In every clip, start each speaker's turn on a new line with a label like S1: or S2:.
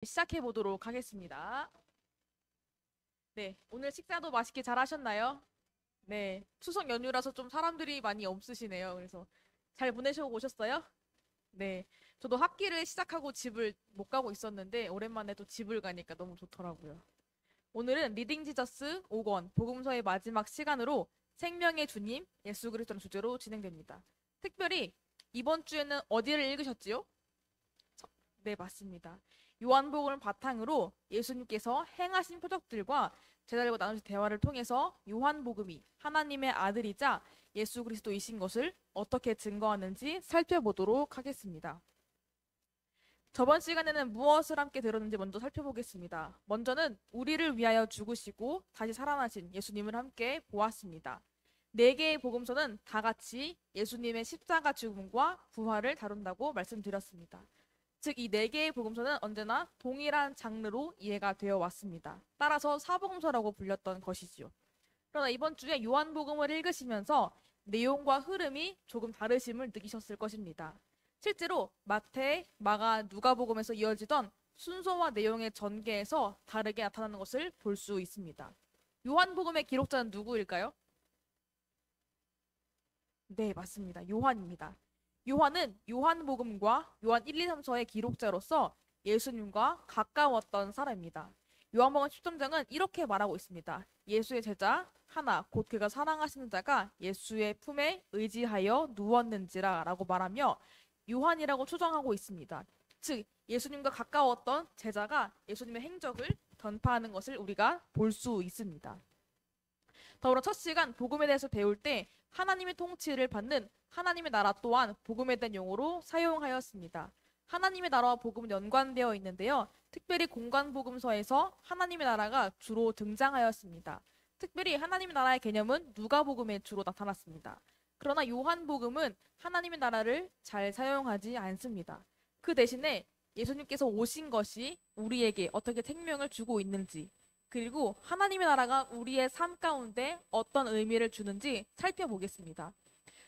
S1: 시작해 보도록 하겠습니다. 네, 오늘 식사도 맛있게 잘 하셨나요? 네, 추석 연휴라서 좀 사람들이 많이 없으시네요. 그래서 잘 보내시고 오셨어요? 네, 저도 학기를 시작하고 집을 못 가고 있었는데 오랜만에 또 집을 가니까 너무 좋더라고요. 오늘은 리딩 지저스 5권 복음서의 마지막 시간으로 생명의 주님 예수 그리스도를 주제로 진행됩니다. 특별히 이번 주에는 어디를 읽으셨지요? 네, 맞습니다. 요한복음을 바탕으로 예수님께서 행하신 표적들과 제자들과 나누신 대화를 통해서 요한복음이 하나님의 아들이자 예수 그리스도이신 것을 어떻게 증거하는지 살펴보도록 하겠습니다. 저번 시간에는 무엇을 함께 들었는지 먼저 살펴보겠습니다. 먼저는 우리를 위하여 죽으시고 다시 살아나신 예수님을 함께 보았습니다. 네 개의 복음서는 다 같이 예수님의 십자가 죽음과 부활을 다룬다고 말씀드렸습니다. 즉, 이 네 개의 복음서는 언제나 동일한 장르로 이해가 되어 왔습니다. 따라서 사복음서라고 불렸던 것이지요. 그러나 이번 주에 요한복음을 읽으시면서 내용과 흐름이 조금 다르심을 느끼셨을 것입니다. 실제로 마태, 마가, 누가복음에서 이어지던 순서와 내용의 전개에서 다르게 나타나는 것을 볼 수 있습니다. 요한복음의 기록자는 누구일까요? 네, 맞습니다. 요한입니다. 요한은 요한복음과 요한 1, 2, 3서의 기록자로서 예수님과 가까웠던 사람입니다. 요한복음 10장은 이렇게 말하고 있습니다. 예수의 제자 하나 곧 그가 사랑하시는 자가 예수의 품에 의지하여 누웠는지라 라고 말하며 요한이라고 추정하고 있습니다. 즉 예수님과 가까웠던 제자가 예수님의 행적을 전파하는 것을 우리가 볼 수 있습니다. 더불어 첫 시간 복음에 대해서 배울 때 하나님의 통치를 받는 하나님의 나라 또한 복음에 대한 용어로 사용하였습니다. 하나님의 나라와 복음은 연관되어 있는데요. 특별히 공관복음서에서 하나님의 나라가 주로 등장하였습니다. 특별히 하나님의 나라의 개념은 누가복음에 주로 나타났습니다. 그러나 요한복음은 하나님의 나라를 잘 사용하지 않습니다. 그 대신에 예수님께서 오신 것이 우리에게 어떻게 생명을 주고 있는지, 그리고 하나님의 나라가 우리의 삶 가운데 어떤 의미를 주는지 살펴보겠습니다.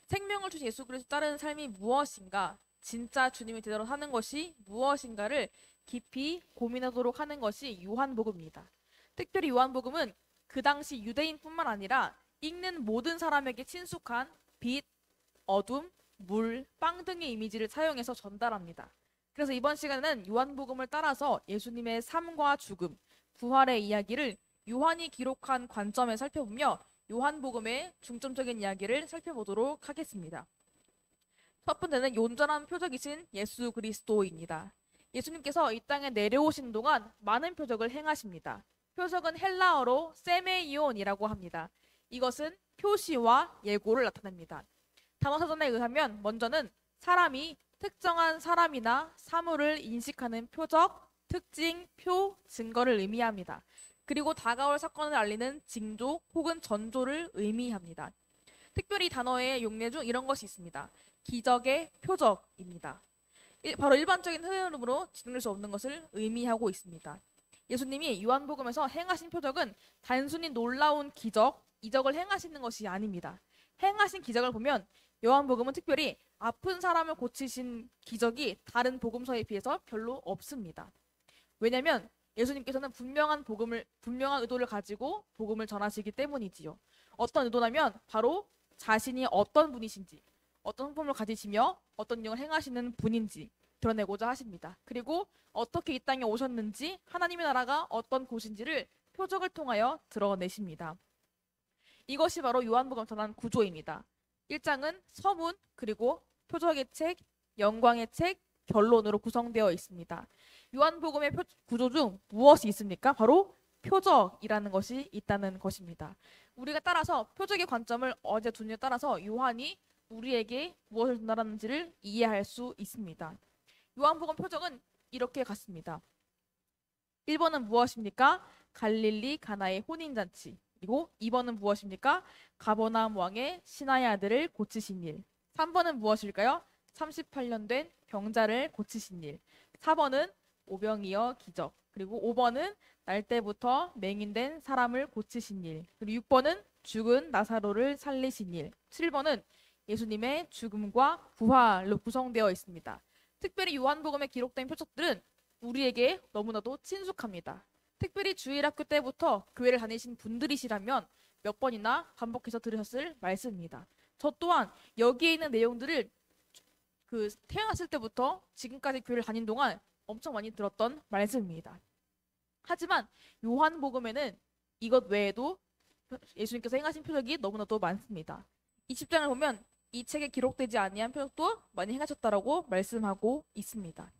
S1: 생명을 주신 예수 그리스도 따르는 삶이 무엇인가, 진짜 주님이 제대로 사는 것이 무엇인가를 깊이 고민하도록 하는 것이 요한복음입니다. 특별히 요한복음은 그 당시 유대인뿐만 아니라 읽는 모든 사람에게 친숙한 빛, 어둠, 물, 빵 등의 이미지를 사용해서 전달합니다. 그래서 이번 시간에는 요한복음을 따라서 예수님의 삶과 죽음, 부활의 이야기를 요한이 기록한 관점에 살펴보며 요한복음의 중점적인 이야기를 살펴보도록 하겠습니다. 첫 번째는 온전한 표적이신 예수 그리스도입니다. 예수님께서 이 땅에 내려오신 동안 많은 표적을 행하십니다. 표적은 헬라어로 세메이온이라고 합니다. 이것은 표시와 예고를 나타냅니다. 단어사전에 의하면 먼저는 사람이 특정한 사람이나 사물을 인식하는 표적, 특징, 표, 증거를 의미합니다. 그리고 다가올 사건을 알리는 징조 혹은 전조를 의미합니다. 특별히 단어의 용례 중 이런 것이 있습니다. 기적의 표적입니다. 바로 일반적인 흐름으로 지능할 수 없는 것을 의미하고 있습니다. 예수님이 요한복음에서 행하신 표적은 단순히 놀라운 기적, 이적을 행하시는 것이 아닙니다. 행하신 기적을 보면 요한복음은 특별히 아픈 사람을 고치신 기적이 다른 복음서에 비해서 별로 없습니다. 왜냐하면 예수님께서는 분명한 의도를 가지고 복음을 전하시기 때문이지요. 어떤 의도냐면 바로 자신이 어떤 분이신지, 어떤 성품을 가지시며 어떤 일을 행하시는 분인지 드러내고자 하십니다. 그리고 어떻게 이 땅에 오셨는지, 하나님의 나라가 어떤 곳인지를 표적을 통하여 드러내십니다. 이것이 바로 요한복음 전한 구조입니다. 1장은 서문, 그리고 표적의 책, 영광의 책, 결론으로 구성되어 있습니다. 요한복음의 구조 중 무엇이 있습니까? 바로 표적이라는 것이 있다는 것입니다. 우리가 따라서 표적의 관점을 어제 두느냐에 따라서 요한이 우리에게 무엇을 전달하는지를 이해할 수 있습니다. 요한복음 표적은 이렇게 같습니다. 1번은 무엇입니까? 갈릴리 가나의 혼인잔치. 그리고 2번은 무엇입니까? 가버나움 왕의 신하의 아들을 고치신 일. 3번은 무엇일까요? 38년 된 병자를 고치신 일. 4번은 오병이어 기적. 그리고 5번은 날 때부터 맹인된 사람을 고치신 일. 그리고 6번은 죽은 나사로를 살리신 일. 7번은 예수님의 죽음과 부활로 구성되어 있습니다. 특별히 요한복음에 기록된 표적들은 우리에게 너무나도 친숙합니다. 특별히 주일학교 때부터 교회를 다니신 분들이시라면 몇 번이나 반복해서 들으셨을 말씀입니다. 저 또한 여기에 있는 내용들을 태어났을 때부터 지금까지 교회를 다닌 동안 엄청 많이 들었던 말씀입니다. 하지만 요한복음에는 이것 외에도 예수님께서 행하신 표적이 너무나도 많습니다. 20장을 보면 이 책에 기록되지 아니한 표적도 많이 행하셨다라고 말씀하고 있습니다.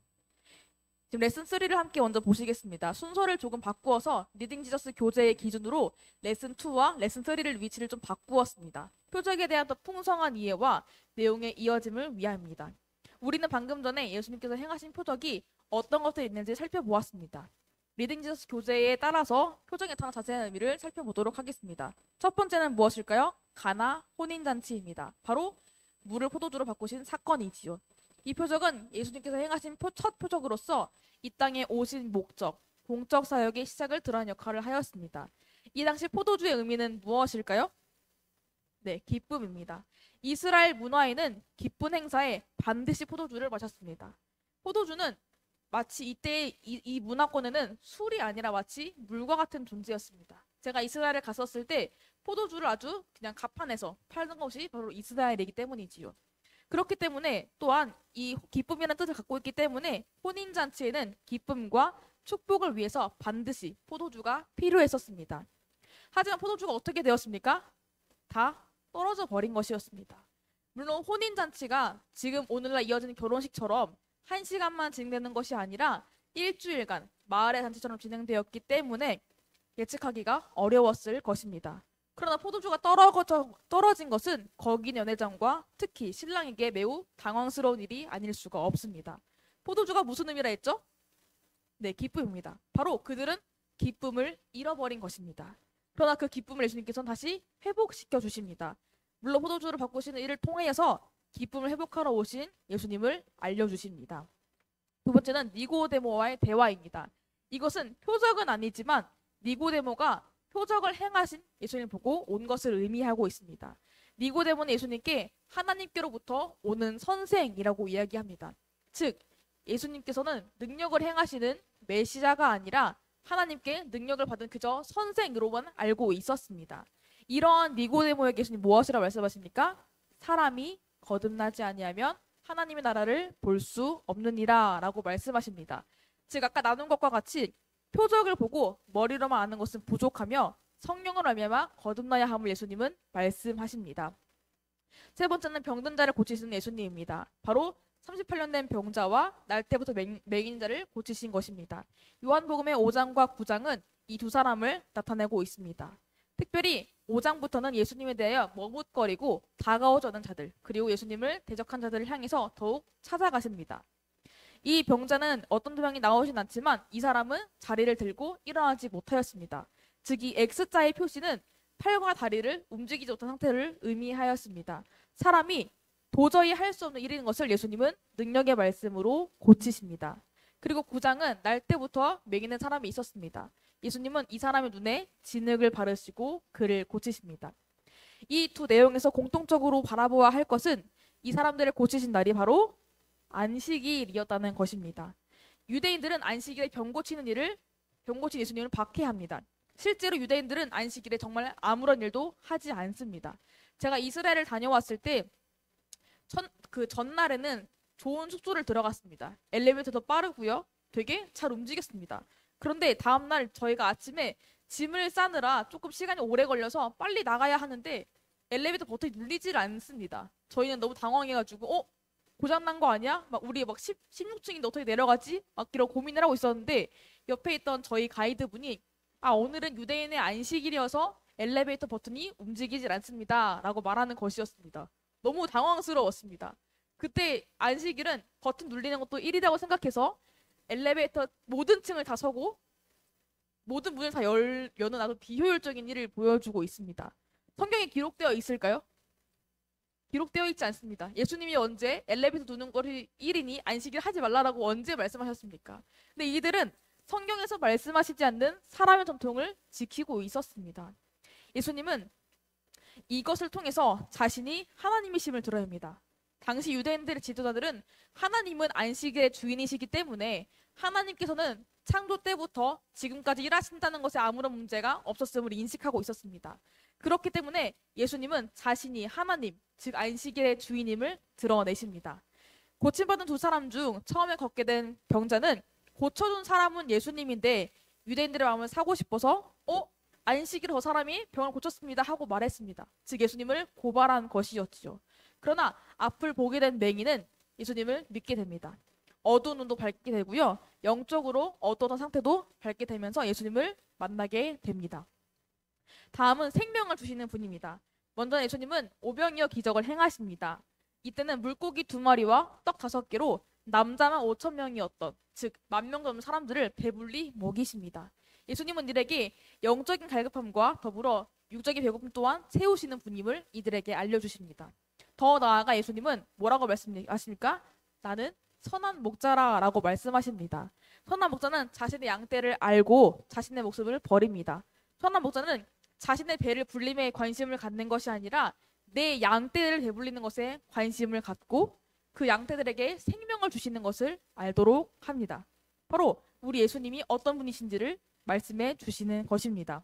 S1: 지금 레슨 3를 함께 먼저 보시겠습니다. 순서를 조금 바꾸어서 리딩 지저스 교재의 기준으로 레슨 2와 레슨 3를 위치를 좀 바꾸었습니다. 표적에 대한 더 풍성한 이해와 내용의 이어짐을 위함입니다. 우리는 방금 전에 예수님께서 행하신 표적이 어떤 것들이 있는지 살펴보았습니다. 리딩 지저스 교재에 따라서 표적에 나타난 자세한 의미를 살펴보도록 하겠습니다. 첫 번째는 무엇일까요? 가나 혼인잔치입니다. 바로 물을 포도주로 바꾸신 사건이지요. 이 표적은 예수님께서 행하신 첫 표적으로서 이 땅에 오신 목적, 공적 사역의 시작을 드러낸 역할을 하였습니다. 이 당시 포도주의 의미는 무엇일까요? 네, 기쁨입니다. 이스라엘 문화에는 기쁜 행사에 반드시 포도주를 마셨습니다. 포도주는 마치 이때의 이 문화권에는 술이 아니라 마치 물과 같은 존재였습니다. 제가 이스라엘에 갔었을 때 포도주를 아주 그냥 갑판에서 팔던 것이 바로 이스라엘이기 때문이지요. 그렇기 때문에 또한 이 기쁨이라는 뜻을 갖고 있기 때문에 혼인잔치에는 기쁨과 축복을 위해서 반드시 포도주가 필요했었습니다. 하지만 포도주가 어떻게 되었습니까? 다 떨어져 버린 것이었습니다. 물론 혼인잔치가 지금 오늘날 이어지는 결혼식처럼 1시간만 진행되는 것이 아니라 일주일간 마을의 잔치처럼 진행되었기 때문에 예측하기가 어려웠을 것입니다. 그러나 포도주가 떨어진 것은 거긴 연회장과 특히 신랑에게 매우 당황스러운 일이 아닐 수가 없습니다. 포도주가 무슨 의미라 했죠? 네, 기쁨입니다. 바로 그들은 기쁨을 잃어버린 것입니다. 그러나 그 기쁨을 예수님께서는 다시 회복시켜 주십니다. 물론 포도주를 바꾸시는 일을 통해서 기쁨을 회복하러 오신 예수님을 알려주십니다. 두 번째는 니고데모와의 대화입니다. 이것은 표적은 아니지만 니고데모가 표적을 행하신 예수님을 보고 온 것을 의미하고 있습니다. 니고데모는 예수님께 하나님께로부터 오는 선생이라고 이야기합니다. 즉 예수님께서는 능력을 행하시는 메시아가 아니라 하나님께 능력을 받은 그저 선생으로만 알고 있었습니다. 이러한 니고데모에게 예수님 무엇이라고 말씀하십니까? 사람이 거듭나지 아니하면 하나님의 나라를 볼 수 없느니라 라고 말씀하십니다. 즉 아까 나눈 것과 같이 표적을 보고 머리로만 아는 것은 부족하며 성령을 말미암아 거듭나야 함을 예수님은 말씀하십니다. 세 번째는 병든 자를 고치시는 예수님입니다. 바로 38년 된 병자와 날 때부터 맹인 자를 고치신 것입니다. 요한복음의 5장과 9장은 이 두 사람을 나타내고 있습니다. 특별히 5장부터는 예수님에 대하여 머뭇거리고 다가오려는 자들, 그리고 예수님을 대적한 자들을 향해서 더욱 찾아가십니다. 이 병자는 어떤 병이 나오진 않지만 이 사람은 자리를 들고 일어나지 못하였습니다. 즉 이 X자의 표시는 팔과 다리를 움직이지 못한 상태를 의미하였습니다. 사람이 도저히 할 수 없는 일인 것을 예수님은 능력의 말씀으로 고치십니다. 그리고 9장은 날 때부터 맹인된 사람이 있었습니다. 예수님은 이 사람의 눈에 진흙을 바르시고 그를 고치십니다. 이 두 내용에서 공통적으로 바라보아야 할 것은 이 사람들을 고치신 날이 바로 안식일이었다는 것입니다. 유대인들은 안식일에 병 고치신 예수님을 박해합니다. 실제로 유대인들은 안식일에 정말 아무런 일도 하지 않습니다. 제가 이스라엘을 다녀왔을 때 그 전날에는 좋은 숙소를 들어갔습니다. 엘리베이터도 빠르고요. 되게 잘 움직였습니다. 그런데 다음날 저희가 아침에 짐을 싸느라 조금 시간이 오래 걸려서 빨리 나가야 하는데 엘리베이터 버튼이 눌리질 않습니다. 저희는 너무 당황해가지고 고장난 거 아니야? 우리 16층인데 어떻게 내려가지? 이런 고민을 하고 있었는데 옆에 있던 저희 가이드분이 오늘은 유대인의 안식일이어서 엘리베이터 버튼이 움직이질 않습니다. 라고 말하는 것이었습니다. 너무 당황스러웠습니다. 그때 안식일은 버튼 눌리는 것도 일이라고 생각해서 엘리베이터 모든 층을 다 서고 모든 문을 다 여는 아주 비효율적인 일을 보여주고 있습니다. 성경에 기록되어 있을까요? 기록되어 있지 않습니다. 예수님이 언제 엘리베이터 두는 것이 일이니 안식일 하지 말라라고 언제 말씀하셨습니까? 근데 이들은 성경에서 말씀하시지 않는 사람의 전통을 지키고 있었습니다. 예수님은 이것을 통해서 자신이 하나님이심을 드러냅니다. 당시 유대인들의 지도자들은 하나님은 안식일의 주인이시기 때문에 하나님께서는 창조 때부터 지금까지 일하신다는 것에 아무런 문제가 없었음을 인식하고 있었습니다. 그렇기 때문에 예수님은 자신이 하나님, 즉 안식일의 주인임을 드러내십니다. 고침받은 두 사람 중 처음에 걷게 된 병자는 고쳐준 사람은 예수님인데 유대인들의 마음을 사고 싶어서 안식일에 저 사람이 병을 고쳤습니다 하고 말했습니다. 즉 예수님을 고발한 것이었지요. 그러나 앞을 보게 된 맹인은 예수님을 믿게 됩니다. 어두운 눈도 밝게 되고요. 영적으로 어두운 상태도 밝게 되면서 예수님을 만나게 됩니다. 다음은 생명을 주시는 분입니다. 먼저 예수님은 오병이어 기적을 행하십니다. 이때는 물고기 2마리와 떡 5개로 남자만 5천 명이었던, 즉 10,000명 넘는 사람들을 배불리 먹이십니다. 예수님은 이들에게 영적인 갈급함과 더불어 육적인 배고픔 또한 채우시는 분임을 이들에게 알려주십니다. 더 나아가 예수님은 뭐라고 말씀하십니까? 나는 선한 목자라라고 말씀하십니다. 선한 목자는 자신의 양떼를 알고 자신의 목숨을 버립니다. 선한 목자는 자신의 배를 불림에 관심을 갖는 것이 아니라 내 양떼를 배불리는 것에 관심을 갖고 그 양떼들에게 생명을 주시는 것을 알도록 합니다. 바로 우리 예수님이 어떤 분이신지를 말씀해 주시는 것입니다.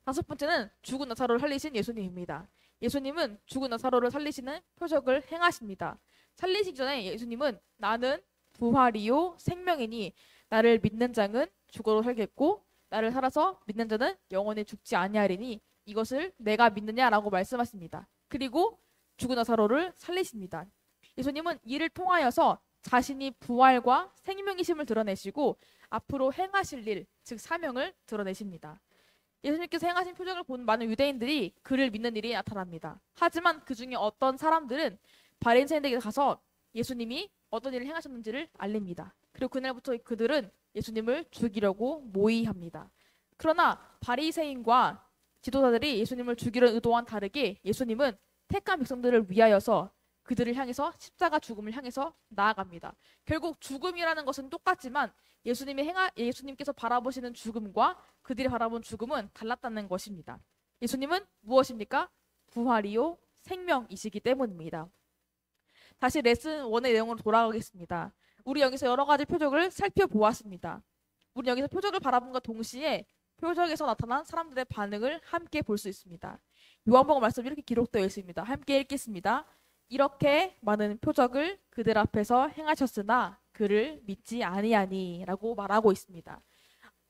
S1: 5번째는 죽은 나사로를 살리신 예수님입니다. 예수님은 죽은 나사로를 살리시는 표적을 행하십니다. 살리시기 전에 예수님은 나는 부활이요 생명이니 나를 믿는 자는 죽어도 살겠고 나를 살아서 믿는 자는 영원히 죽지 아니하리니 이것을 내가 믿느냐라고 말씀하십니다. 그리고 죽은 나사로를 살리십니다. 예수님은 이를 통하여서 자신이 부활과 생명이심을 드러내시고 앞으로 행하실 일, 즉 사명을 드러내십니다. 예수님께서 행하신 표적을 본 많은 유대인들이 그를 믿는 일이 나타납니다. 하지만 그 중에 어떤 사람들은 바리새인들에게 가서 예수님이 어떤 일을 행하셨는지를 알립니다. 그리고 그날부터 그들은 예수님을 죽이려고 모의합니다. 그러나 바리새인과 지도자들이 예수님을 죽이려는 의도와는 다르게 예수님은 택한 백성들을 위하여서 그들을 향해서 십자가 죽음을 향해서 나아갑니다. 결국 죽음이라는 것은 똑같지만 예수님께서 바라보시는 죽음과 그들이 바라본 죽음은 달랐다는 것입니다. 예수님은 무엇입니까? 부활이요 생명이시기 때문입니다. 다시 레슨 1의 내용으로 돌아가겠습니다. 우리 여기서 여러 가지 표적을 살펴보았습니다. 우리 여기서 표적을 바라본과 동시에 표적에서 나타난 사람들의 반응을 함께 볼 수 있습니다. 요한복음 말씀이 이렇게 기록되어 있습니다. 함께 읽겠습니다. 이렇게 많은 표적을 그들 앞에서 행하셨으나 그를 믿지 아니하니 라고 말하고 있습니다.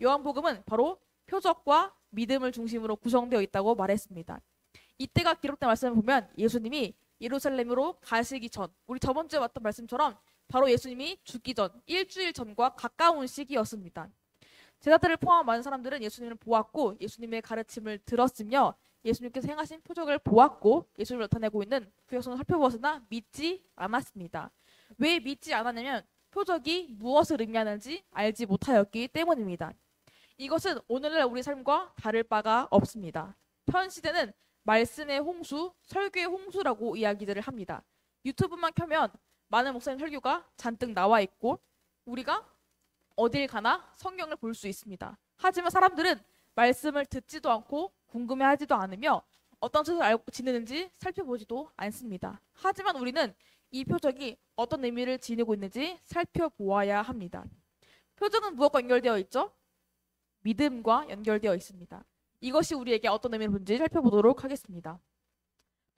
S1: 요한복음은 바로 표적과 믿음을 중심으로 구성되어 있다고 말했습니다. 이때가 기록된 말씀을 보면 예수님이 예루살렘으로 가시기 전, 우리 저번 주에 봤던 말씀처럼 바로 예수님이 죽기 전 일주일 전과 가까운 시기였습니다. 제자들을 포함한 많은 사람들은 예수님을 보았고 예수님의 가르침을 들었으며 예수님께서 행하신 표적을 보았고 예수님을 나타내고 있는 구약성을 살펴보았으나 믿지 않았습니다. 왜 믿지 않았냐면 표적이 무엇을 의미하는지 알지 못하였기 때문입니다. 이것은 오늘날 우리 삶과 다를 바가 없습니다. 현 시대는 말씀의 홍수, 설교의 홍수라고 이야기들을 합니다. 유튜브만 켜면 많은 목사님 설교가 잔뜩 나와 있고 우리가 어딜 가나 성경을 볼 수 있습니다. 하지만 사람들은 말씀을 듣지도 않고 궁금해하지도 않으며 어떤 뜻을 알고 지내는지 살펴보지도 않습니다. 하지만 우리는 이 표적이 어떤 의미를 지니고 있는지 살펴보아야 합니다. 표적은 무엇과 연결되어 있죠? 믿음과 연결되어 있습니다. 이것이 우리에게 어떤 의미를 부는지 살펴보도록 하겠습니다.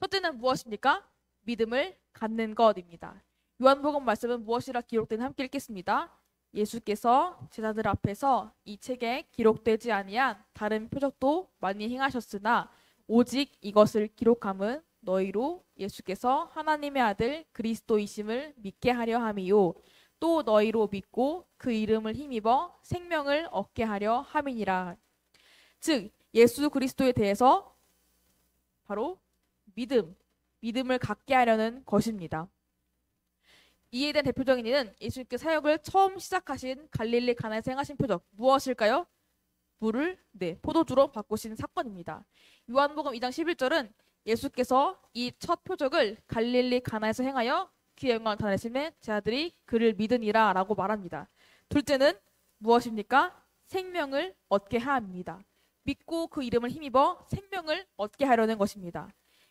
S1: 첫째는 무엇입니까? 믿음을 갖는 것입니다. 요한복음 말씀은 무엇이라 기록된 함께 읽겠습니다. 예수께서 제자들 앞에서 이 책에 기록되지 아니한 다른 표적도 많이 행하셨으나 오직 이것을 기록함은 너희로 예수께서 하나님의 아들 그리스도이심을 믿게 하려 함이요 또 너희로 믿고 그 이름을 힘입어 생명을 얻게 하려 함이니라. 즉 예수 그리스도에 대해서 바로 믿음을 갖게 하려는 것입니다. 이에 대한 대표적인 예는 예수님께 사역을 처음 시작하신 갈릴리 가나에서 행하신 표적 무엇일까요? 물을 포도주로 바꾸신 사건입니다. 요한복음 2장 11절은 예수께서 이 첫 표적을 갈릴리 가나에서 행하여 그의 영광을 나타내심에 제자들이 그를 믿으니라 라고 말합니다. 둘째는 무엇입니까? 생명을 얻게 하옵니다. 믿고 그 이름을 힘입어 생명을 얻게 하려는 것입니다.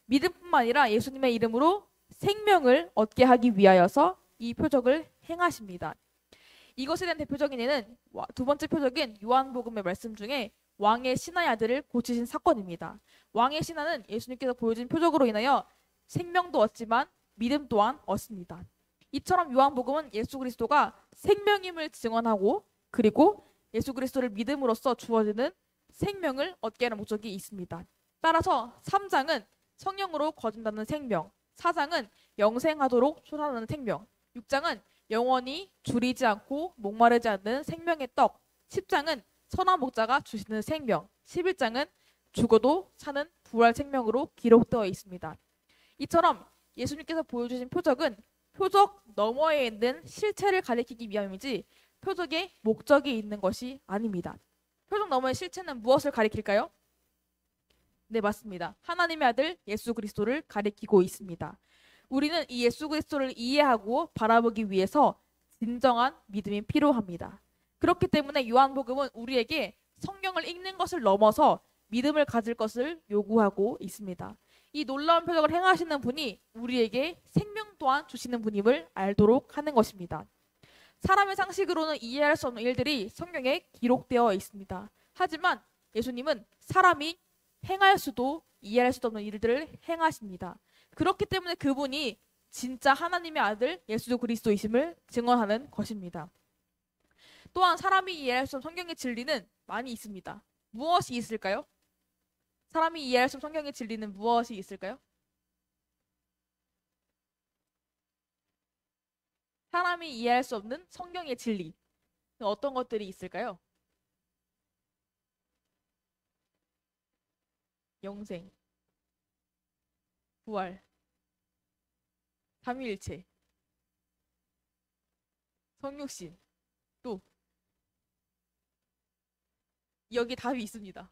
S1: 믿음뿐만 아니라 예수님의 이름으로 생명을 얻게 하기 위하여서 이 표적을 행하십니다. 이것에 대한 대표적인 예는 두 번째 표적인 요한복음의 말씀 중에 왕의 신하의 아들을 고치신 사건입니다. 왕의 신하는 예수님께서 보여준 표적으로 인하여 생명도 얻지만 믿음 또한 얻습니다. 이처럼 요한복음은 예수 그리스도가 생명임을 증언하고 그리고 예수 그리스도를 믿음으로써 주어지는 생명을 얻게 하는 목적이 있습니다. 따라서 3장은 성령으로 거듭나는 생명, 4장은 영생하도록 솟아나는 생명, 6장은 영원히 줄이지 않고 목마르지 않는 생명의 떡, 10장은 선한 목자가 주시는 생명, 11장은 죽어도 사는 부활 생명으로 기록되어 있습니다. 이처럼 예수님께서 보여주신 표적은 표적 너머에 있는 실체를 가리키기 위함이지 표적에 목적이 있는 것이 아닙니다. 표적 너머의 실체는 무엇을 가리킬까요? 네, 맞습니다. 하나님의 아들 예수 그리스도를 가리키고 있습니다. 우리는 이 예수 그리스도를 이해하고 바라보기 위해서 진정한 믿음이 필요합니다. 그렇기 때문에 요한복음은 우리에게 성경을 읽는 것을 넘어서 믿음을 가질 것을 요구하고 있습니다. 이 놀라운 표적을 행하시는 분이 우리에게 생명 또한 주시는 분임을 알도록 하는 것입니다. 사람의 상식으로는 이해할 수 없는 일들이 성경에 기록되어 있습니다. 하지만 예수님은 사람이 행할 수도 이해할 수도 없는 일들을 행하십니다. 그렇기 때문에 그분이 진짜 하나님의 아들 예수 그리스도이심을 증언하는 것입니다. 또한 사람이 이해할 수 없는 성경의 진리는 많이 있습니다. 무엇이 있을까요? 사람이 이해할 수 없는 성경의 진리는 무엇이 있을까요? 사람이 이해할 수 없는 성경의 진리. 어떤 것들이 있을까요? 영생, 부활, 삼위일체, 성육신, 또 여기 답이 있습니다.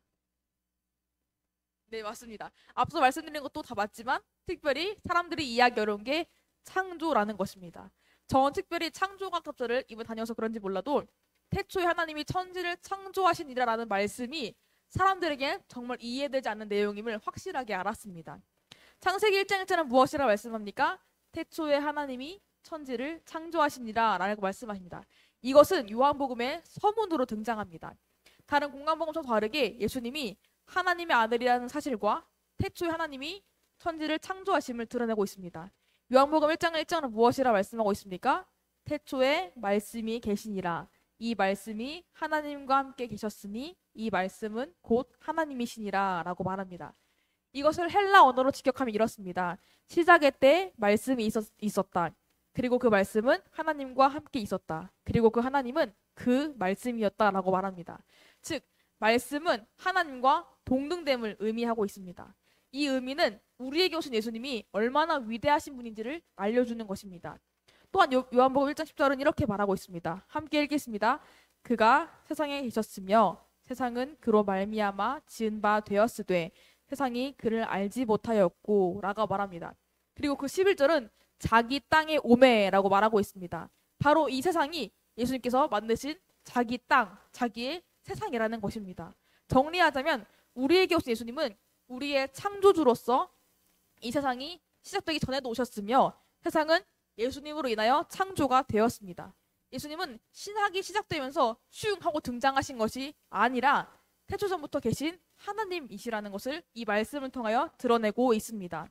S1: 네, 맞습니다. 앞서 말씀드린 것도 다 맞지만 특별히 사람들이 이해하기 어려운 게 창조라는 것입니다. 저는 특별히 창조과학급제를 이번 다녀서 그런지 몰라도 태초에 하나님이 천지를 창조하시니라라는 말씀이 사람들에게 정말 이해되지 않는 내용임을 확실하게 알았습니다. 창세기 1장 1절은 무엇이라고 말씀합니까? 태초에 하나님이 천지를 창조하시니라 라고 말씀하십니다. 이것은 요한복음의 서문으로 등장합니다. 다른 공간복음과 다르게 예수님이 하나님의 아들이라는 사실과 태초에 하나님이 천지를 창조하심을 드러내고 있습니다. 요한복음 1장 1절은 무엇이라 말씀하고 있습니까? 태초에 말씀이 계시니라. 이 말씀이 하나님과 함께 계셨으니 이 말씀은 곧 하나님이시니라 라고 말합니다. 이것을 헬라 언어로 직역하면 이렇습니다. 시작의 때 말씀이 있었다. 그리고 그 말씀은 하나님과 함께 있었다. 그리고 그 하나님은 그 말씀이었다라고 말합니다. 즉 말씀은 하나님과 동등됨을 의미하고 있습니다. 이 의미는 우리에게 오신 예수님이 얼마나 위대하신 분인지를 알려주는 것입니다. 또한 요한복음 1장 10절은 이렇게 말하고 있습니다. 함께 읽겠습니다. 그가 세상에 계셨으며 세상은 그로 말미암아 지은 바 되었으되 세상이 그를 알지 못하였고 라고 말합니다. 그리고 그 11절은 자기 땅에 오매라고 말하고 있습니다. 바로 이 세상이 예수님께서 만드신 자기 땅, 자기의 세상이라는 것입니다. 정리하자면 우리에게 오신 예수님은 우리의 창조주로서 이 세상이 시작되기 전에도 오셨으며 세상은 예수님으로 인하여 창조가 되었습니다. 예수님은 신학이 시작되면서 슝 하고 등장하신 것이 아니라 태초전부터 계신 하나님이시라는 것을 이 말씀을 통하여 드러내고 있습니다.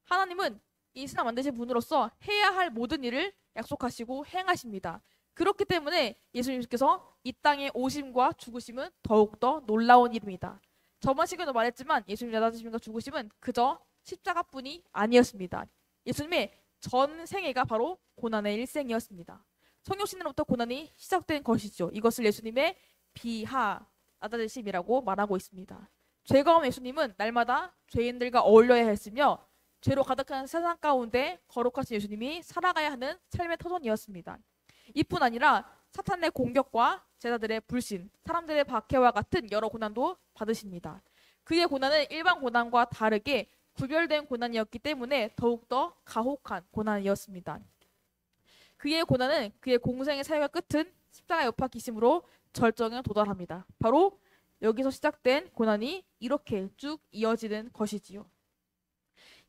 S1: 하나님은 이 세상 만드신 분으로서 해야 할 모든 일을 약속하시고 행하십니다. 그렇기 때문에 예수님께서 이 땅에 오심과 죽으심은 더욱더 놀라운 일입니다. 저번 시간에도 말했지만 예수님의 낮아지심과 죽으심은 그저 십자가뿐이 아니었습니다. 예수님의 전 생애가 바로 고난의 일생이었습니다. 성육신으로부터 고난이 시작된 것이죠. 이것을 예수님의 비하, 낮아지심이라고 말하고 있습니다. 죄가 없는 예수님은 날마다 죄인들과 어울려야 했으며 죄로 가득한 세상 가운데 거룩하신 예수님이 살아가야 하는 삶의 터전이었습니다. 이뿐 아니라 사탄의 공격과 제자들의 불신, 사람들의 박해와 같은 여러 고난도 받으십니다. 그의 고난은 일반 고난과 다르게 구별된 고난이었기 때문에 더욱더 가혹한 고난이었습니다. 그의 고난은 그의 공생의 사역의 끝은 십자가의 못 박히심으로 절정에 도달합니다. 바로 여기서 시작된 고난이 이렇게 쭉 이어지는 것이지요.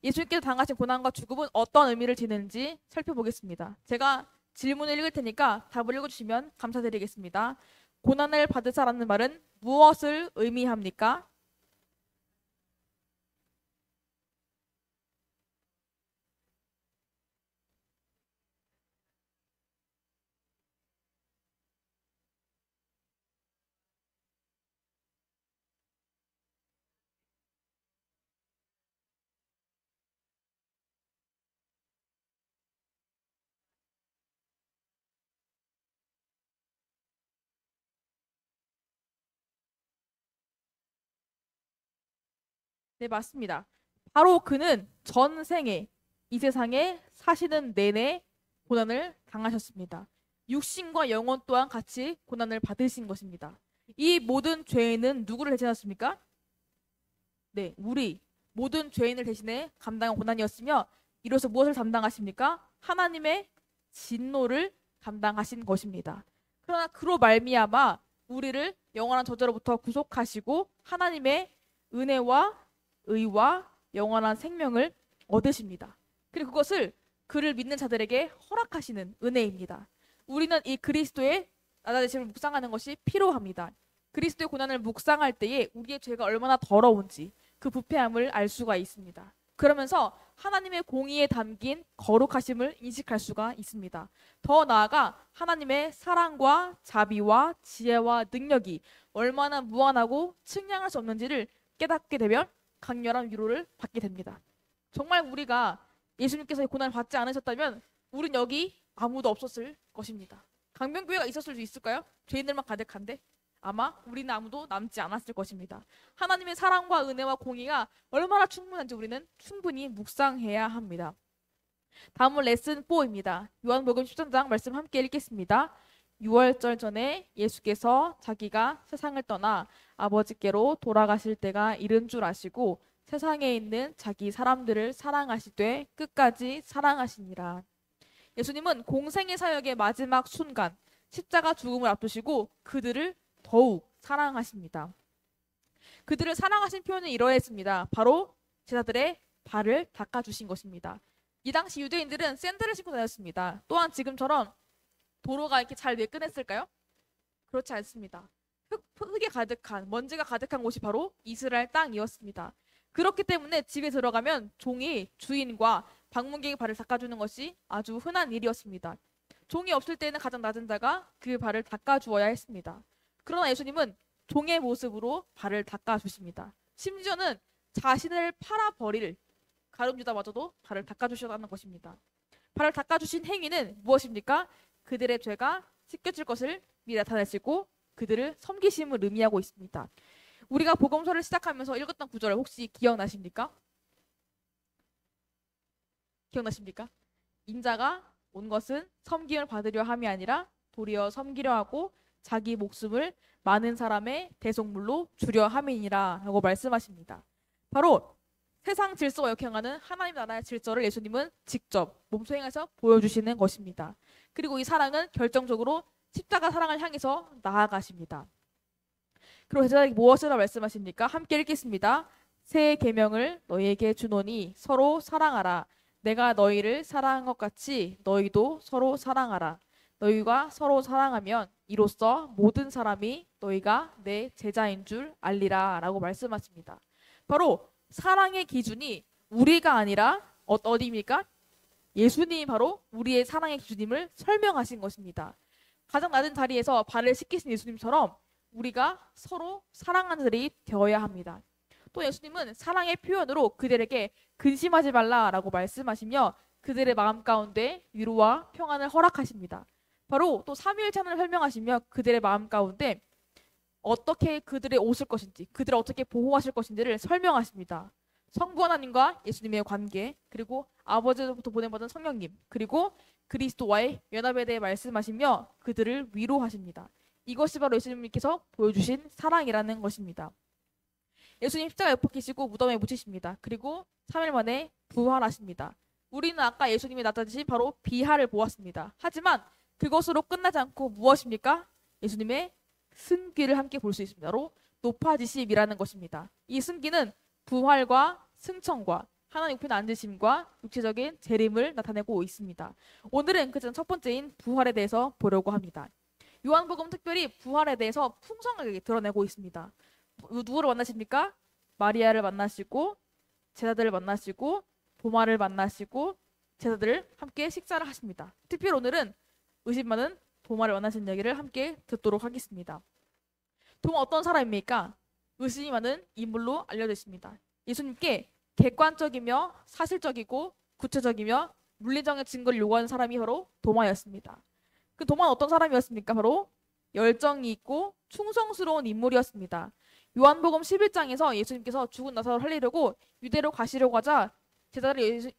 S1: 예수님께서 당하신 고난과 죽음은 어떤 의미를 지니는지 살펴보겠습니다. 제가 질문을 읽을 테니까 답을 읽어주시면 감사드리겠습니다. 고난을 받으사라는 말은 무엇을 의미합니까? 네, 맞습니다. 바로 그는 전생에 이 세상에 사시는 내내 고난을 당하셨습니다. 육신과 영혼 또한 같이 고난을 받으신 것입니다. 이 모든 죄는 누구를 대신하셨습니까? 네, 우리 모든 죄인을 대신해 감당한 고난이었으며 이로써 무엇을 담당하십니까? 하나님의 진노를 담당하신 것입니다. 그러나 그로 말미암아 우리를 영원한 저주로부터 구속하시고 하나님의 은혜와 의와 영원한 생명을 얻으십니다. 그리고 그것을 그를 믿는 자들에게 허락하시는 은혜입니다. 우리는 이 그리스도의 나다되심을 묵상하는 것이 필요합니다. 그리스도의 고난을 묵상할 때에 우리의 죄가 얼마나 더러운지 그 부패함을 알 수가 있습니다. 그러면서 하나님의 공의에 담긴 거룩하심을 인식할 수가 있습니다. 더 나아가 하나님의 사랑과 자비와 지혜와 능력이 얼마나 무한하고 측량할 수 없는지를 깨닫게 되면 강렬한 위로를 받게 됩니다. 정말 우리가 예수님께서 고난을 받지 않으셨다면 우린 여기 아무도 없었을 것입니다. 강변교회가 있었을 수 있을까요? 죄인들만 가득한데 아마 우리는 아무도 남지 않았을 것입니다. 하나님의 사랑과 은혜와 공의가 얼마나 충분한지 우리는 충분히 묵상해야 합니다. 다음은 레슨 4입니다. 요한복음 13장 말씀 함께 읽겠습니다. 6월절 전에 예수께서 자기가 세상을 떠나 아버지께로 돌아가실 때가 이른 줄 아시고 세상에 있는 자기 사람들을 사랑하시되 끝까지 사랑하시니라. 예수님은 공생의 사역의 마지막 순간 십자가 죽음을 앞두시고 그들을 더욱 사랑하십니다. 그들을 사랑하신 표현은 이러했습니다. 바로 제자들의 발을 닦아주신 것입니다. 이 당시 유대인들은 샌들을 신고 다녔습니다. 또한 지금처럼 도로가 이렇게 잘 매끈했을까요? 그렇지 않습니다. 흙이 가득한, 먼지가 가득한 곳이 바로 이스라엘 땅이었습니다. 그렇기 때문에 집에 들어가면 종이 주인과 방문객의 발을 닦아주는 것이 아주 흔한 일이었습니다. 종이 없을 때는 가장 낮은 자가 그 발을 닦아주어야 했습니다. 그러나 예수님은 종의 모습으로 발을 닦아주십니다. 심지어는 자신을 팔아버릴 가룟유다마저도 발을 닦아주셨다는 것입니다. 발을 닦아주신 행위는 무엇입니까? 그들의 죄가 씻겨질 것을 미리 나타내시고 그들을 섬기심을 의미하고 있습니다. 우리가 복음서를 시작하면서 읽었던 구절 혹시 기억나십니까? 기억나십니까? 인자가 온 것은 섬김을 받으려 함이 아니라 도리어 섬기려 하고 자기 목숨을 많은 사람의 대속물로 주려 함이니라 라고 말씀하십니다. 바로 세상 질서와 역행하는 하나님 나라의 질서를 예수님은 직접 몸소행해서 보여주시는 것입니다. 그리고 이 사랑은 결정적으로 십자가 사랑을 향해서 나아가십니다. 그리고 제자들에게 무엇이라 말씀하십니까? 함께 읽겠습니다. 새 계명을 너희에게 주노니 서로 사랑하라. 내가 너희를 사랑한 것 같이 너희도 서로 사랑하라. 너희가 서로 사랑하면 이로써 모든 사람이 너희가 내 제자인 줄 알리라 라고 말씀하십니다. 바로 사랑의 기준이 우리가 아니라 어디입니까? 예수님이 바로 우리의 사랑의 기준임을 설명하신 것입니다. 가장 낮은 자리에서 발을 씻기신 예수님처럼 우리가 서로 사랑하는 자들이 되어야 합니다. 또 예수님은 사랑의 표현으로 그들에게 근심하지 말라라고 말씀하시며 그들의 마음 가운데 위로와 평안을 허락하십니다. 바로 또 삼위일체를 설명하시며 그들의 마음 가운데 어떻게 그들의 옷을 것인지, 그들을 어떻게 보호하실 것인지를 설명하십니다. 성부 하나님과 예수님의 관계, 그리고 아버지로부터 보내받은 성령님, 그리고 그리스도와의 연합에 대해 말씀하시며 그들을 위로하십니다. 이것이 바로 예수님께서 보여주신 사랑이라는 것입니다. 예수님 십자가에 못 박히시고 무덤에 묻히십니다. 그리고 3일 만에 부활하십니다. 우리는 아까 예수님이 나타내신 바로 비하를 보았습니다. 하지만 그것으로 끝나지 않고 무엇입니까? 예수님의 승귀를 함께 볼 수 있습니다. 바로 높아지심이라는 것입니다. 이 승귀는 부활과 승천과 하나님 우편에 앉으심과 육체적인 재림을 나타내고 있습니다. 오늘은 그 첫 번째인 부활에 대해서 보려고 합니다. 요한복음 특별히 부활에 대해서 풍성하게 드러내고 있습니다. 누구를 만나십니까? 마리아를 만나시고 제자들을 만나시고 도마를 만나시고 제자들을 함께 식사를 하십니다. 특별히 오늘은 의심 많은 도마를 만나신 이야기를 함께 듣도록 하겠습니다. 도마 어떤 사람입니까? 의심이 많은 인물로 알려져 있습니다. 예수님께 객관적이며 사실적이고 구체적이며 물리적인 증거를 요구하는 사람이 바로 도마였습니다. 그 도마는 어떤 사람이었습니까? 바로 열정이 있고 충성스러운 인물이었습니다. 요한복음 11장에서 예수님께서 죽은 나사로를 살리려고 유대로 가시려고 하자 제자들이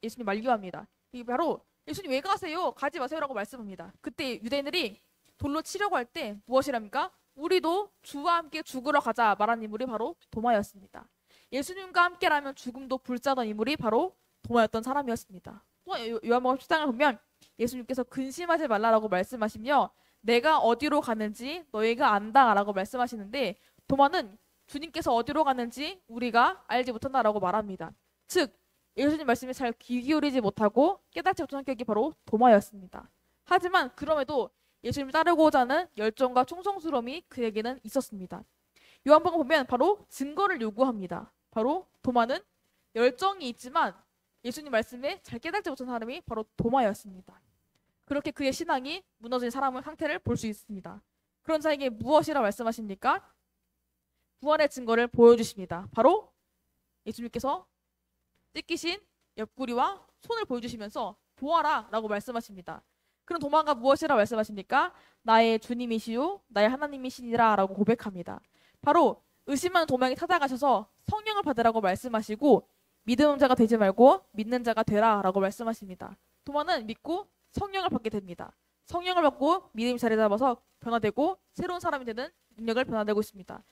S1: 예수님 만류합니다. 이게 바로 예수님 왜 가세요? 가지 마세요라고 말씀합니다. 그때 유대인들이 돌로 치려고 할 때 무엇이랍니까? 우리도 주와 함께 죽으러 가자 말한 인물이 바로 도마였습니다. 예수님과 함께라면 죽음도 불사던 인물이 바로 도마였던 사람이었습니다. 또 요한복음 10장을 보면 예수님께서 근심하지 말라라고 말씀하시며 내가 어디로 가는지 너희가 안다라고 말씀하시는데 도마는 주님께서 어디로 가는지 우리가 알지 못한다라고 말합니다. 즉 예수님 말씀에 잘 귀 기울이지 못하고 깨닫지 못한 성격이 바로 도마였습니다. 하지만 그럼에도 예수님을 따르고자 하는 열정과 충성스러움이 그에게는 있었습니다. 요한복음 보면 바로 증거를 요구합니다. 바로 도마는 열정이 있지만 예수님 말씀에 잘 깨닫지 못한 사람이 바로 도마였습니다. 그렇게 그의 신앙이 무너진 사람의 상태를 볼 수 있습니다. 그런 자에게 무엇이라 말씀하십니까? 부활의 증거를 보여주십니다. 바로 예수님께서 찢기신 옆구리와 손을 보여주시면서 보아라 라고 말씀하십니다. 그럼 도마가 무엇이라 말씀하십니까? 나의 주님이시요 나의 하나님이시니라 라고 고백합니다. 바로 의심하는 도마에게 찾아가셔서 성령을 받으라고 말씀하시고 믿음의 자가 되지 말고 믿는 자가 되라 라고 말씀하십니다. 도마는 믿고 성령을 받게 됩니다. 성령을 받고 믿음이 자리 잡아서 변화되고 새로운 사람이 되는 능력을 변화되고 있습니다.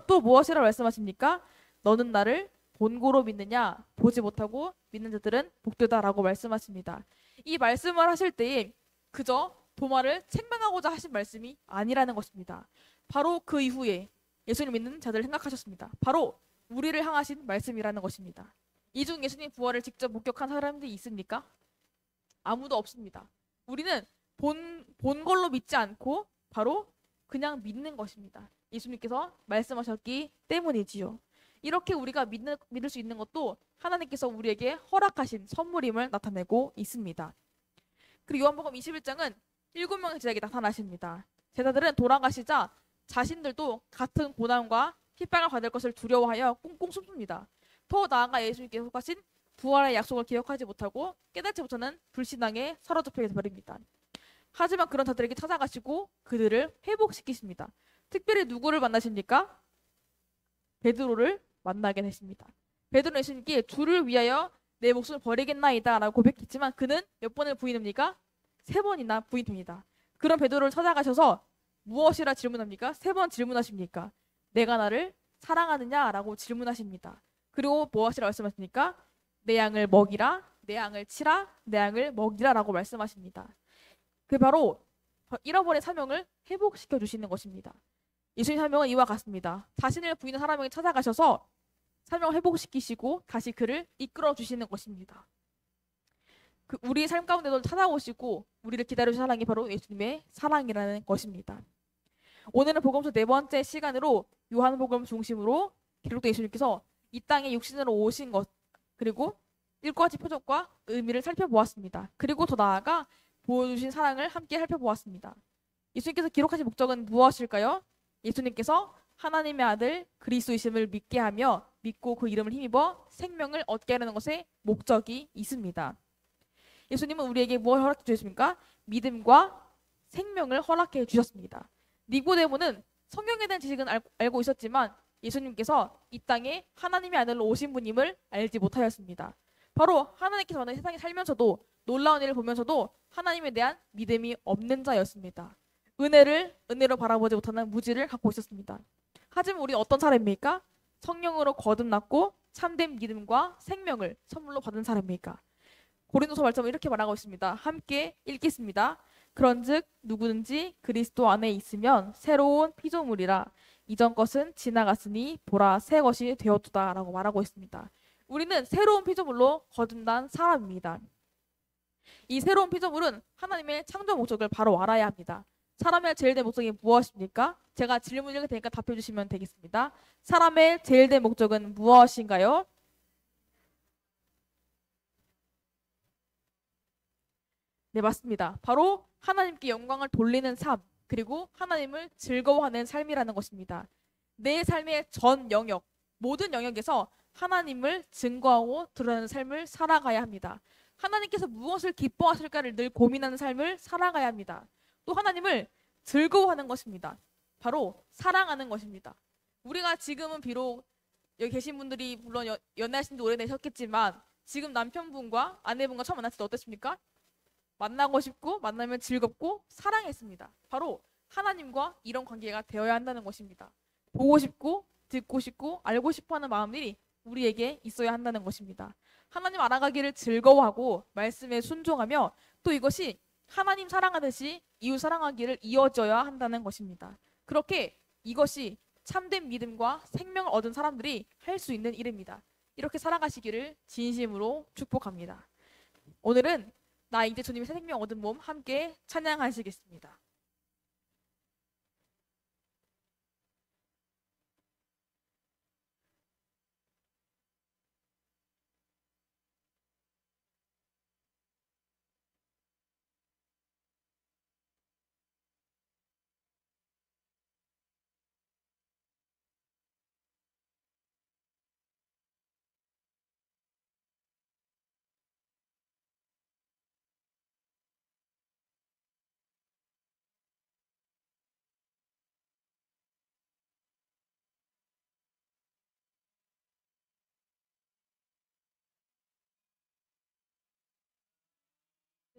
S1: 또 무엇이라 말씀하십니까? 너는 나를 본고로 믿느냐? 보지 못하고 믿는 자들은 복되다라고 말씀하십니다. 이 말씀을 하실 때에 그저 도마를 책망하고자 하신 말씀이 아니라는 것입니다. 바로 그 이후에 예수님 믿는 자들을 생각하셨습니다. 바로 우리를 향하신 말씀이라는 것입니다. 이 중 예수님 부활을 직접 목격한 사람들이 있습니까? 아무도 없습니다. 우리는 본 걸로 믿지 않고 바로 그냥 믿는 것입니다. 예수님께서 말씀하셨기 때문이지요. 이렇게 우리가 믿을 수 있는 것도 하나님께서 우리에게 허락하신 선물임을 나타내고 있습니다. 그리고 요한복음 21장은 7명의 제자에게 나타나십니다. 제자들은 돌아가시자 자신들도 같은 고난과 핍박을 받을 것을 두려워하여 꽁꽁 숨습니다. 더 나아가 예수님께서 하신 부활의 약속을 기억하지 못하고 깨닫지 못하는 불신앙에 사로잡히게 되버립니다. 하지만 그런 자들에게 찾아가시고 그들을 회복시키십니다. 특별히 누구를 만나십니까? 베드로를 만나게 되십니다. 베드로는 예수님께 주를 위하여 내 목숨을 버리겠나이다 라고 고백했지만 그는 몇 번을 부인합니까? 3번이나 부인합니다. 그런 베드로를 찾아가셔서 무엇이라 질문합니까? 3번 질문하십니까? 내가 나를 사랑하느냐? 라고 질문하십니다. 그리고 무엇이라 말씀하십니까? 내 양을 먹이라, 내 양을 치라, 내 양을 먹이라 라고 말씀하십니다. 그 바로 잃어버린 사명을 회복시켜 주시는 것입니다. 예수님 사명은 이와 같습니다. 자신을 부인한 사람에게 찾아가셔서 사명을 회복시키시고 다시 그를 이끌어 주시는 것입니다. 우리의 삶 가운데도 찾아오시고 우리를 기다려주신 사랑이 바로 예수님의 사랑이라는 것입니다. 오늘은 복음서 4번째 시간으로 요한복음 중심으로 기록된 예수님께서 이 땅에 육신으로 오신 것 그리고 7가지 표적과 의미를 살펴보았습니다. 그리고 더 나아가 보여주신 사랑을 함께 살펴보았습니다. 예수님께서 기록하신 목적은 무엇일까요? 예수님께서 하나님의 아들 그리스도이심을 믿게 하며 믿고 그 이름을 힘입어 생명을 얻게 하려는 것에 목적이 있습니다. 예수님은 우리에게 무엇을 허락해 주셨습니까? 믿음과 생명을 허락해 주셨습니다. 니고데모는 성경에 대한 지식은 알고 있었지만 예수님께서 이 땅에 하나님의 아들로 오신 분임을 알지 못하였습니다. 바로 하나님께서 만든 세상에 살면서도 놀라운 일을 보면서도 하나님에 대한 믿음이 없는 자였습니다. 은혜로 바라보지 못하는 무지를 갖고 있었습니다. 하지만 우리는 어떤 사람입니까? 성령으로 거듭났고 참된 믿음과 생명을 선물로 받은 사람입니까? 고린도서 말씀은 이렇게 말하고 있습니다. 함께 읽겠습니다. 그런즉 누구든지 그리스도 안에 있으면 새로운 피조물이라 이전 것은 지나갔으니 보라 새 것이 되었도다 라고 말하고 있습니다. 우리는 새로운 피조물로 거듭난 사람입니다. 이 새로운 피조물은 하나님의 창조 목적을 바로 알아야 합니다. 사람의 제일된 목적이 무엇입니까? 제가 질문을 읽을 테니까 답해 주시면 되겠습니다. 사람의 제일된 목적은 무엇인가요? 네, 맞습니다. 바로 하나님께 영광을 돌리는 삶, 그리고 하나님을 즐거워하는 삶이라는 것입니다. 내 삶의 전 영역, 모든 영역에서 하나님을 증거하고 드러내는 삶을 살아가야 합니다. 하나님께서 무엇을 기뻐하실까를 늘 고민하는 삶을 살아가야 합니다. 또 하나님을 즐거워하는 것입니다. 바로 사랑하는 것입니다. 우리가 지금은 비록 여기 계신 분들이 물론 연애하신 지 오래되셨겠지만 지금 남편분과 아내분과 처음 만났을 때 어땠습니까? 만나고 싶고 만나면 즐겁고 사랑했습니다. 바로 하나님과 이런 관계가 되어야 한다는 것입니다. 보고 싶고 듣고 싶고 알고 싶어하는 마음들이 우리에게 있어야 한다는 것입니다. 하나님 알아가기를 즐거워하고 말씀에 순종하며 또 이것이 하나님 사랑하듯이 이웃 사랑하기를 이어져야 한다는 것입니다. 그렇게 이것이 참된 믿음과 생명을 얻은 사람들이 할 수 있는 일입니다. 이렇게 살아가시기를 진심으로 축복합니다. 오늘은 나 이제 주님의 새 생명 얻은 몸 함께 찬양하시겠습니다.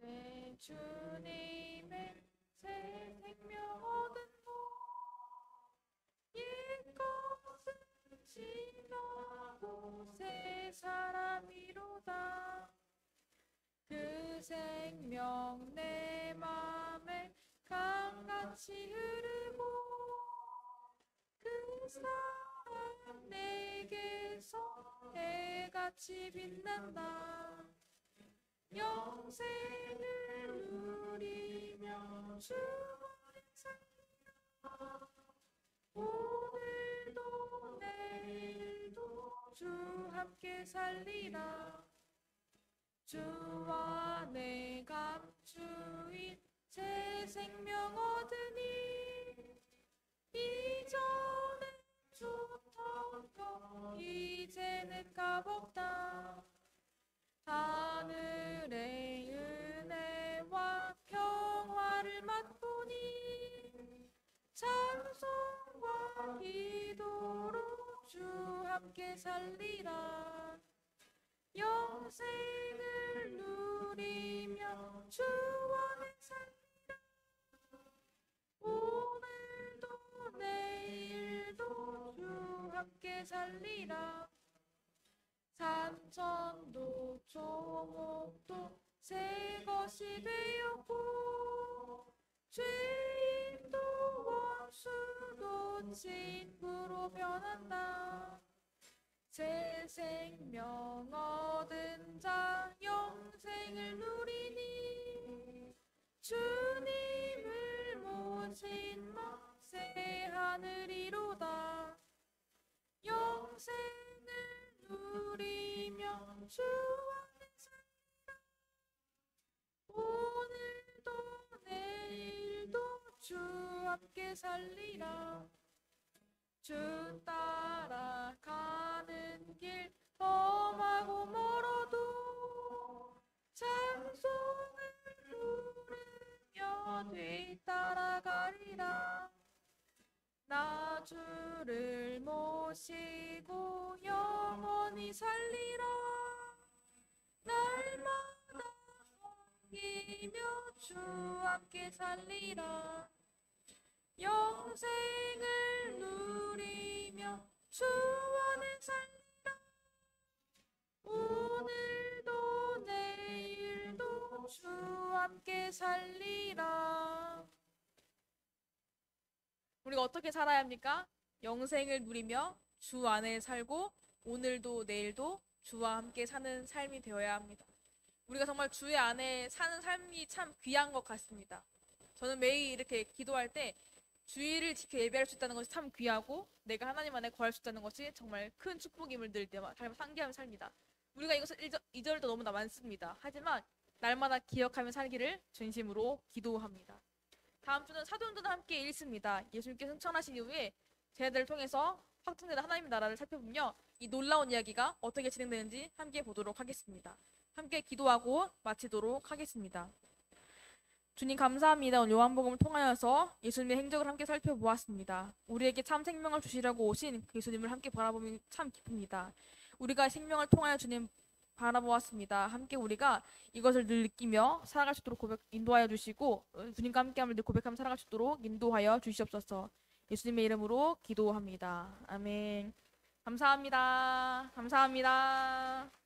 S1: 내 주님의 새 생명 얻은 옛것은 지나고 새 사람이로다. 그 생명 내 맘에 강같이 흐르고 그 사랑 내게서 해같이 빛난다. 영생을 누리며 주의 살다. 오늘도 내일도 주 함께 살리라. 주와 내 감주인 새 생명 얻으니 이전엔 좋던 것 이제는 값없다. 하늘의 은혜와 평화를 맛보니 찬송과 기도로 주 함께 살리라. 영생을 누리며 주와 내 살리라. 오늘도 내일도 주 함께 살리라. 산천도 조목도 새 것이 되었고 죄인도 원수도 친구로 변한다. 새 생명 얻은 자 영생을 누리니 주님을 모신 새 하늘이로다. 영생을 누리며 주와 내 살리라. 오늘도 내일도 주 함께 살리라. 주 따라가는 길 험하고 멀어도 찬송을 부르며 뒤따라가리라. 나 주를 모시고 영원히 살리라. 날마다 섬기며 주 함께 살리라. 영생을 누리며 주 안에 살리라. 오늘도 내일도 주 함께 살리라. 우리가 어떻게 살아야 합니까? 영생을 누리며 주 안에 살고 오늘도 내일도 주와 함께 사는 삶이 되어야 합니다. 우리가 정말 주의 안에 사는 삶이 참 귀한 것 같습니다. 저는 매일 이렇게 기도할 때 주의를 지켜 예배할 수 있다는 것이 참 귀하고 내가 하나님 안에 거할 수 있다는 것이 정말 큰 축복임을 늘 때마다 상기하며 삽니다. 우리가 이것을 이절도 너무나 많습니다. 하지만 날마다 기억하며 살기를 진심으로 기도합니다. 다음 주는 사도행전을 함께 읽습니다. 예수님께 승천하신 이후에 제자들을 통해서 확증되는 하나님의 나라를 살펴보며 이 놀라운 이야기가 어떻게 진행되는지 함께 보도록 하겠습니다. 함께 기도하고 마치도록 하겠습니다. 주님 감사합니다. 오늘 요한복음을 통하여서 예수님의 행적을 함께 살펴보았습니다. 우리에게 참 생명을 주시려고 오신 그 예수님을 함께 바라보면 참 기쁩니다. 우리가 생명을 통하여 주님 바라보았습니다. 함께 우리가 이것을 늘 느끼며 살아갈 수 있도록 인도하여 주시고 주님과 함께함을 늘 고백하며 살아갈 수 있도록 인도하여 주시옵소서. 예수님의 이름으로 기도합니다. 아멘. 감사합니다. 감사합니다.